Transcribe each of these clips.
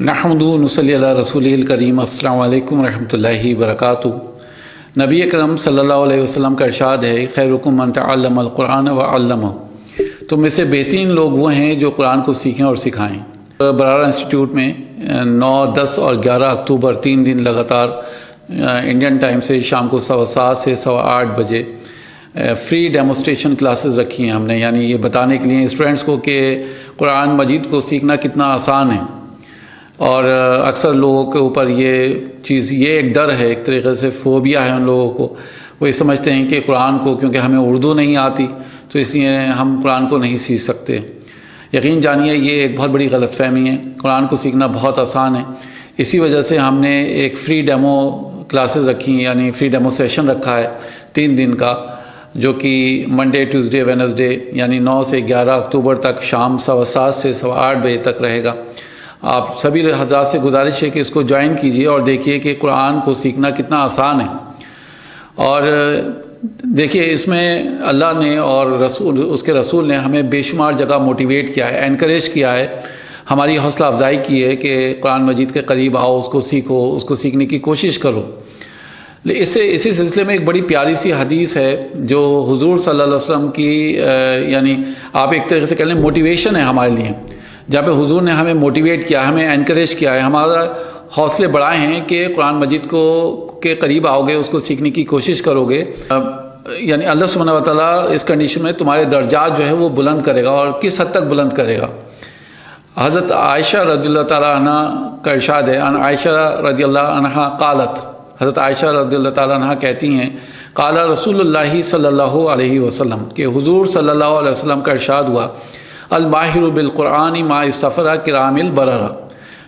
नहमदु नसल्ली अला रसूलिल करीम। अस्सलामु अलैकुम रहमतुल्लाहि बरकातुहू। नबी अकरम सल्लल्लाहु अलैहि वसल्लम का इरशाद है, खैरुकुम मन तअल्लमल कुरान व अल्लमहू। तो में से बेहतरीन लोग वो हैं जो कुरान को सीखें और सिखाएं। बरार इंस्टीट्यूट में 9, 10 और 11 अक्टूबर 3 दिन लगातार इंडियन टाइम से शाम को 7:15 से 8:15 बजे फ्री डेमोस्ट्रेशन क्लासेस रखी हैं हमने, यानी ये बताने के लिए स्टूडेंट्स को कि कुरान मजीद को सीखना कितना आसान है। और अक्सर लोगों के ऊपर ये चीज़, ये एक डर है, एक तरीक़े से फ़ोबिया है उन लोगों को। वो ये समझते हैं कि कुरान को, क्योंकि हमें उर्दू नहीं आती तो इसलिए हम कुरान को नहीं सीख सकते। यकीन जानिए ये एक बहुत बड़ी गलतफ़हमी है। कुरान को सीखना बहुत आसान है। इसी वजह से हमने एक फ़्री डेमो क्लासेस रखी, यानी फ़्री डेमो सेशन रखा है 3 दिन का, जो कि मंडे, ट्यूसडे, वेडनेसडे यानी 9 से 11 अक्टूबर तक शाम 7:15 से 8:15 बजे तक रहेगा। आप सभी हज़रात से गुजारिश है कि इसको ज्वाइन कीजिए और देखिए कि कुरान को सीखना कितना आसान है। और देखिए इसमें अल्लाह ने और रसूल, उसके रसूल ने हमें बेशुमार जगह मोटिवेट किया है, एनकरेज किया है, हमारी हौसला अफजाई की है कि कुरान मजीद के करीब आओ, उसको सीखो, उसको सीखने की कोशिश करो। इसी सिलसिले में एक बड़ी प्यारी सी हदीस है जो हुजूर सल्लल्लाहु अलैहि वसल्लम की, यानी आप एक तरीके से कह लें मोटिवेशन है हमारे लिए, जहाँ पे हुजूर ने हमें मोटिवेट किया, हमें एनकरेज किया है, हमारा हौसले बढ़ाए हैं कि कुरान मजीद को के करीब आओगे, उसको सीखने की कोशिश करोगे, यानी अल्लाह सुब्हानहू व तआला इस कंडीशन में तुम्हारे दर्जात जो है वो बुलंद करेगा। और किस हद तक बुलंद करेगा? हज़रत आयशा रज़ियल्लाहु तआला अन्हा का इरशाद है, अन आयशा रज़ियल्लाहु अन्हा क़ालत, हज़रत आयशा रज़ियल्लाहु तआला अन्हा कहती हैं, क़ाला रसूलुल्लाहि सल्लल्लाहु अलैहि वसल्लम, कि हुजूर सल्लल्लाहु अलैहि वसल्लम का इरशाद हुआ, अल माहिरु बिल कुरानी मा सफ़रा किरामिल बररा।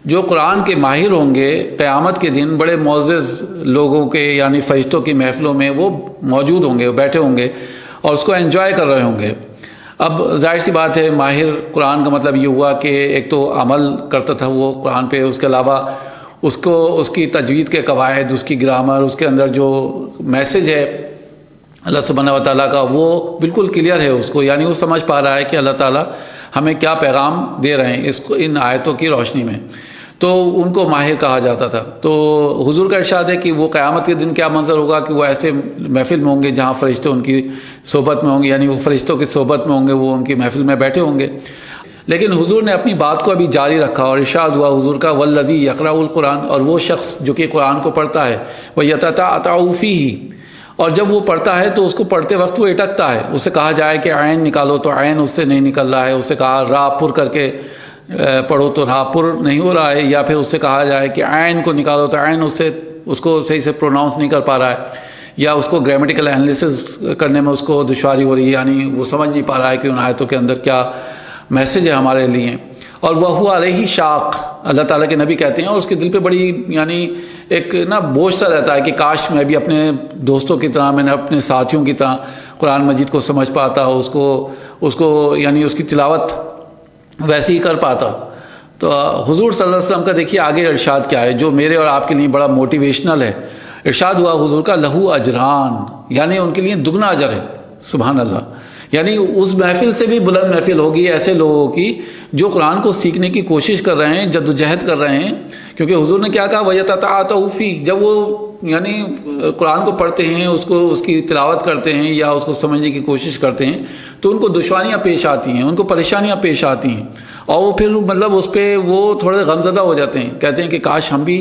जो कुरान के माहिर होंगे क़यामत के दिन बड़े मोअज़्ज़ज़ लोगों के, यानी फ़रिश्तों की महफ़िलों में वो मौजूद होंगे, बैठे होंगे और उसको एंजॉय कर रहे होंगे। अब जाहिर सी बात है, माहिर कुरान का मतलब ये हुआ कि एक तो अमल करता था वो कुरान पे, उसके अलावा उसको उसकी तजवीद के कवायद, उसकी ग्रामर, उसके अंदर जो मैसेज है अल्लाह सुब्हानहू व तआला का, वो बिल्कुल क्लियर है उसको, यानी वो समझ पा रहा है कि अल्लाह ताला हमें क्या पैगाम दे रहे हैं इसको, इन आयतों की रोशनी में। तो उनको माहिर कहा जाता था। तो हुजूर का इरशाद है कि वो क़यामत के दिन क्या मंजर होगा कि वो ऐसे महफिल में होंगे जहाँ फ़रिश्ते उनकी सोबत में होंगे, यानी वो फ़रिश्तों की सोबत में होंगे, वो उनकी महफिल में बैठे होंगे। लेकिन हुजूर ने अपनी बात को अभी जारी रखा और इरशाद हुआ हुजूर का, वल्लज़ी यक़रउल कुरान, और वो शख्स जो कि कुरान को पढ़ता है, वह यततअतअ फ़ीही, और जब वो पढ़ता है तो उसको पढ़ते वक्त वो अटकता है। उससे कहा जाए कि आयन निकालो तो आयन उससे नहीं निकल रहा है, उससे कहा रा पुर करके पढ़ो तो रा पुर नहीं हो रहा है, या फिर उससे कहा जाए कि आयन को निकालो तो आयन उसको सही से प्रोनाउंस नहीं कर पा रहा है, या उसको ग्रामेटिकल एनालिसिस करने में उसको दुश्वारी हो रही है, यानी वो समझ नहीं पा रहा है कि उन आयतों के अंदर क्या मैसेज है हमारे लिए। और वह हुआ अलैहि शाक़, अल्लाह ताला के नबी कहते हैं, और उसके दिल पे बड़ी, यानी एक ना बोझ सा रहता है कि काश मैं भी अपने दोस्तों की तरह, मैंने अपने साथियों की तरह कुरान मजीद को समझ पाता, उसको यानी उसकी तिलावत वैसे ही कर पाता। तो हुजूर सल्लल्लाहु अलैहि वसल्लम का देखिए आगे इरशाद क्या है, जो मेरे और आपके लिए बड़ा मोटिवेशनल है। इरशाद हुआ हुजूर का, लहू अजरान, यानी उनके लिए दुगना अजर है। सुभान अल्लाह, यानी उस महफिल से भी बुलंद महफिल होगी ऐसे लोगों की जो कुरान को सीखने की कोशिश कर रहे हैं, जद्दोजहद कर रहे हैं। क्योंकि हुजूर ने क्या कहा, वयततअतअ फ़ी, जब वो यानी कुरान को पढ़ते हैं, उसकी तिलावत करते हैं या उसको समझने की कोशिश करते हैं, तो उनको दुश्वारियाँ पेश आती हैं, उनको परेशानियाँ पेश आती हैं, और वो फिर मतलब उस पर वो थोड़े गमज़दा हो जाते हैं, कहते हैं कि काश हम भी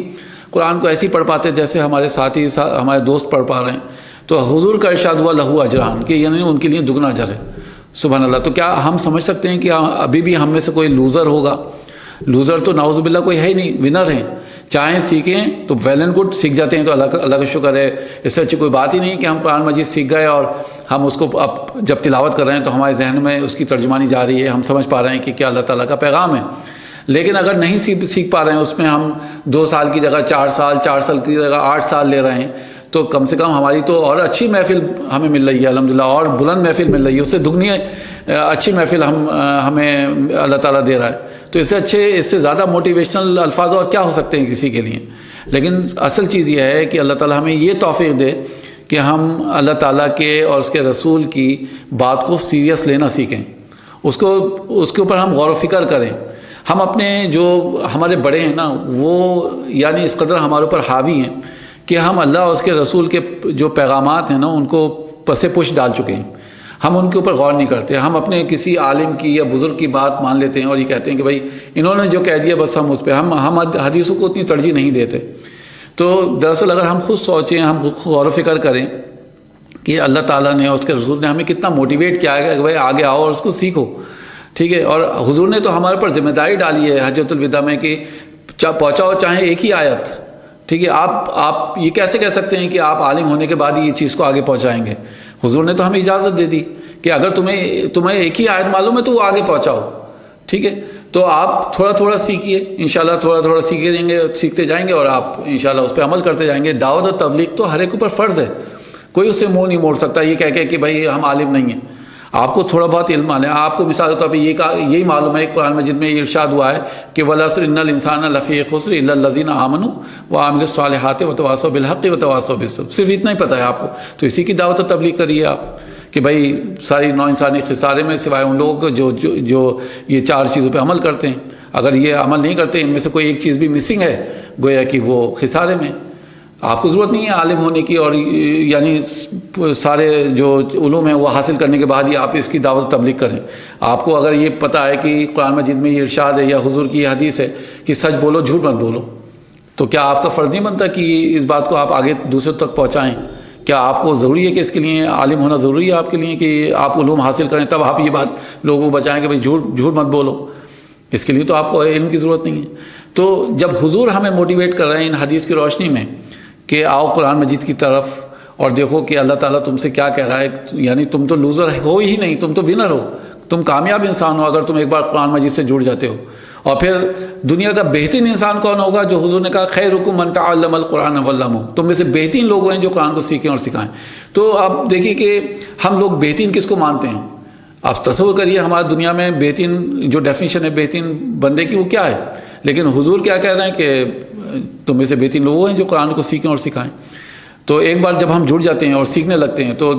कुरान को ऐसे ही पढ़ पाते जैसे हमारे साथी हमारे दोस्त पढ़ पा रहे हैं। तो हुजूर का इरशाद हुआ लहू अजरान, कि यानी उनके लिए दुगना अजर है। सुभान अल्लाह। तो क्या हम समझ सकते हैं कि अभी भी हम में से कोई लूज़र होगा? लूज़र तो नाउज़ुबिल्लाह कोई है ही नहीं, विनर हैं। चाहे सीखें तो वेल एंड गुड, सीख जाते हैं तो अल्लाह का शुक्र है। इससे अच्छी कोई बात ही नहीं कि हम कुरान मजीद सीख गए और हम उसको अब जब तिलावत कर रहे हैं तो हमारे जहन में उसकी तर्जुमानी जा रही है, हम समझ पा रहे हैं कि क्या अल्लाह ताला का पैगाम है। लेकिन अगर नहीं सीख पा रहे हैं, उसमें हम 2 साल की जगह 4 साल, 4 साल की जगह 8 साल ले रहे हैं, तो कम से कम हमारी तो और अच्छी महफिल हमें मिल रही है अल्हम्दुलिल्लाह, और बुलंद महफिल मिल रही है, उससे दुगनी अच्छी महफिल हमें अल्लाह ताला दे रहा है। तो इससे ज़्यादा मोटिवेशनल अल्फाज और क्या हो सकते हैं किसी के लिए। लेकिन असल चीज़ यह है कि अल्लाह ताला हमें ये तौफीक दे कि हम अल्लाह ताला के और उसके रसूल की बात को सीरियस लेना सीखें, उसके ऊपर हम गौर व फिक्र करें। ہم اپنے جو ہمارے بڑے ہیں نا وہ یعنی اس قدر ہمارے اوپر حاوی ہیں کہ ہم اللہ اور اس کے رسول کے جو پیغامات ہیں نا ان کو پس پش ڈال چکے ہیں، ہم ان کے اوپر غور نہیں کرتے، ہم اپنے کسی عالم کی یا بزرگ کی بات مان لیتے ہیں اور یہ کہتے ہیں کہ بھائی انہوں نے جو کہہ دیا بس ہم اس پہ ہم حدیثوں کو اتنی ترجیح نہیں دیتے۔ تو دراصل اگر ہم خود سوچیں، ہم غور و فکر کریں کہ اللہ تعالیٰ نے اور اس کے رسول نے ہمیں کتنا موٹیویٹ کیا ہے کہ بھائی آگے آؤ اور اس کو سیکھو، ٹھیک ہے، اور حضور نے تو ہمارے پر ذمہ داری ڈالی ہے حجۃ الوداع میں کہ پہنچاؤ چاہے ایک ہی آیت، ٹھیک ہے۔ آپ یہ کیسے کہہ سکتے ہیں کہ آپ عالم ہونے کے بعد ہی یہ چیز کو آگے پہنچائیں گے؟ حضور نے تو ہمیں اجازت دے دی کہ اگر تمہیں ایک ہی آیت معلوم ہے تو وہ آگے پہنچاؤ، ٹھیک ہے۔ تو آپ تھوڑا تھوڑا سیکھیے، انشاءاللہ تھوڑا تھوڑا سیکھتے جائیں گے اور آپ انشاءاللہ اس پہ عمل کرتے جائیں گے۔ دعوت اور تبلیغ تو ہر ایک اوپر فرض ہے، کوئی اس سے منہ نہیں موڑ سکتا یہ کہہ کے کہ بھائی ہم عالم نہیں ہیں۔ آپ کو تھوڑا بہت علم ہے، آپ کو مثال کے طور پہ یہی معلوم ہے، قرآن مجید میں یہ ارشاد ہوا ہے کہ وَالْعَصْرِ إِنَّ الْإِنسَانَ لَفِي خُسْرٍ إِلَّا الَّذِينَ آمَنُوا وَعَمِلُوا الصَّالِحَاتِ وَتَوَاصَوْا بِالْحَقِّ وَتَوَاصَوْا بِالصَّبْرِ، صرف اتنا ہی پتہ ہے آپ کو، تو اسی کی دعوت و تبلیغ کریے آپ کہ بھائی ساری نو انسانی خسارے میں سوائے ان لوگوں کو جو یہ چار چیزوں پہ عمل کرتے ہیں، اگر یہ عمل نہیں کرتے، ان میں سے کوئی ایک چیز بھی مسنگ ہے، گویا کہ وہ خسارے میں۔ آپ کو ضرورت نہیں ہے عالم ہونے کی اور یعنی سارے جو علوم ہیں وہ حاصل کرنے کے بعد ہی آپ اس کی دعوت تبلیغ کریں۔ آپ کو اگر یہ پتہ ہے کہ قرآن مجید میں یہ ارشاد ہے یا حضور کی یہ حدیث ہے کہ سچ بولو جھوٹ مت بولو، تو کیا آپ کا فرض نہیں بنتا کہ اس بات کو آپ آگے دوسروں تک پہنچائیں؟ کیا آپ کو ضروری ہے کہ اس کے لیے عالم ہونا ضروری ہے آپ کے لیے کہ آپ علوم حاصل کریں تب آپ یہ بات لوگوں کو بچائیں کہ بھائی جھوٹ مت بولو؟ اس کے لیے تو آپ کو علم کی ضرورت نہیں ہے۔ تو جب حضور ہمیں موٹیویٹ کر رہے ہیں ان حدیث کی روشنی میں کہ آؤ قرآن مجید کی طرف اور دیکھو کہ اللہ تعالیٰ تم سے کیا کہہ رہا ہے، یعنی تم تو لوزر ہو ہی نہیں، تم تو ونر ہو، تم کامیاب انسان ہو اگر تم ایک بار قرآن مجید سے جڑ جاتے ہو۔ اور پھر دنیا کا بہترین انسان کون ہوگا؟ جو حضور نے کہا خیرکم من تعلم القرآن وعلمہ، تم میں سے بہترین لوگ ہیں جو قرآن کو سیکھیں اور سکھائیں۔ تو اب دیکھیے کہ ہم لوگ بہترین کس کو مانتے ہیں؟ آپ تصور کریے ہماری دنیا میں بہترین جو ڈیفینیشن ہے بہترین بندے کی وہ کیا ہے، لیکن حضور کیا کہہ رہے ہیں کہ تم میں سے بہترین لوگ ہیں جو قرآن کو سیکھیں اور سکھائیں۔ تو ایک بار جب ہم جڑ جاتے ہیں اور سیکھنے لگتے ہیں تو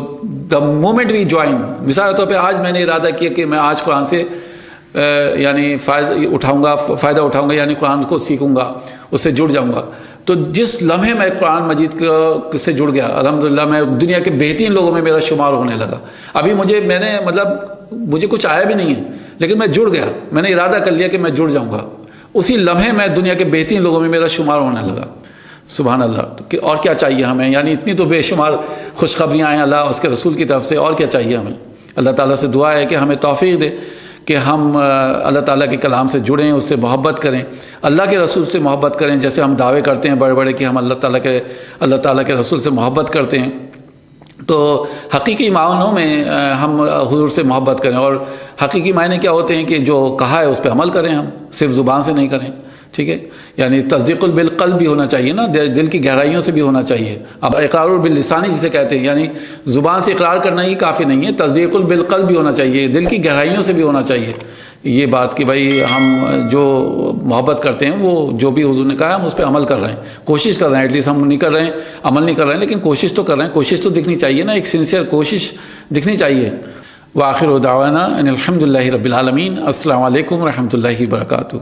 دا مومنٹ وی جوائن، مثال کے طور پہ آج میں نے ارادہ کیا کہ میں آج قرآن سے یعنی فائدہ اٹھاؤں گا یعنی قرآن کو سیکھوں گا، اس سے جڑ جاؤں گا، تو جس لمحے میں قرآن مجید سے جڑ گیا الحمدللہ میں دنیا کے بہترین لوگوں میں میرا شمار ہونے لگا۔ ابھی مجھے کچھ آیا بھی نہیں ہے لیکن میں جڑ گیا، میں نے ارادہ کر لیا کہ میں جڑ جاؤں گا، اسی لمحے میں دنیا کے بہترین لوگوں میں میرا شمار ہونے لگا۔ سبحان اللہ، اور کیا چاہیے ہمیں؟ یعنی اتنی تو بے شمار خوشخبریاں آئیں اللہ اس کے رسول کی طرف سے، اور کیا چاہیے ہمیں؟ اللہ تعالیٰ سے دعا ہے کہ ہمیں توفیق دے کہ ہم اللہ تعالیٰ کے کلام سے جڑیں، اس سے محبت کریں، اللہ کے رسول سے محبت کریں، جیسے ہم دعوے کرتے ہیں بڑے بڑے کہ ہم اللہ تعالیٰ کے رسول سے محبت کرتے ہیں، تو حقیقی معنوں میں ہم حضور سے محبت کریں، اور حقیقی معنی کیا ہوتے ہیں کہ جو کہا ہے اس پہ عمل کریں، ہم صرف زبان سے نہیں کریں، ٹھیک ہے؟ یعنی تصدیق بالقلب بھی ہونا چاہیے نا، دل کی گہرائیوں سے بھی ہونا چاہیے۔ اب اقرار باللسانی جسے کہتے ہیں، یعنی زبان سے اقرار کرنا ہی کافی نہیں ہے، تصدیق بالقلب بھی ہونا چاہیے، دل کی گہرائیوں سے بھی ہونا چاہیے یہ بات کہ بھائی ہم جو محبت کرتے ہیں وہ جو بھی حضور نے کہا ہے ہم اس پہ عمل کر رہے ہیں، کوشش کر رہے ہیں، ایٹ لیسٹ ہم نہیں کر رہے ہیں، عمل نہیں کر رہے ہیں لیکن کوشش تو کر رہے ہیں، کوشش تو دکھنی چاہیے نا، ایک سنسیئر کوشش دکھنی چاہیے۔ وآخر دعوانا ان الحمد للہ رب العالمین۔ السلام علیکم ورحمۃ اللہ وبرکاتہ۔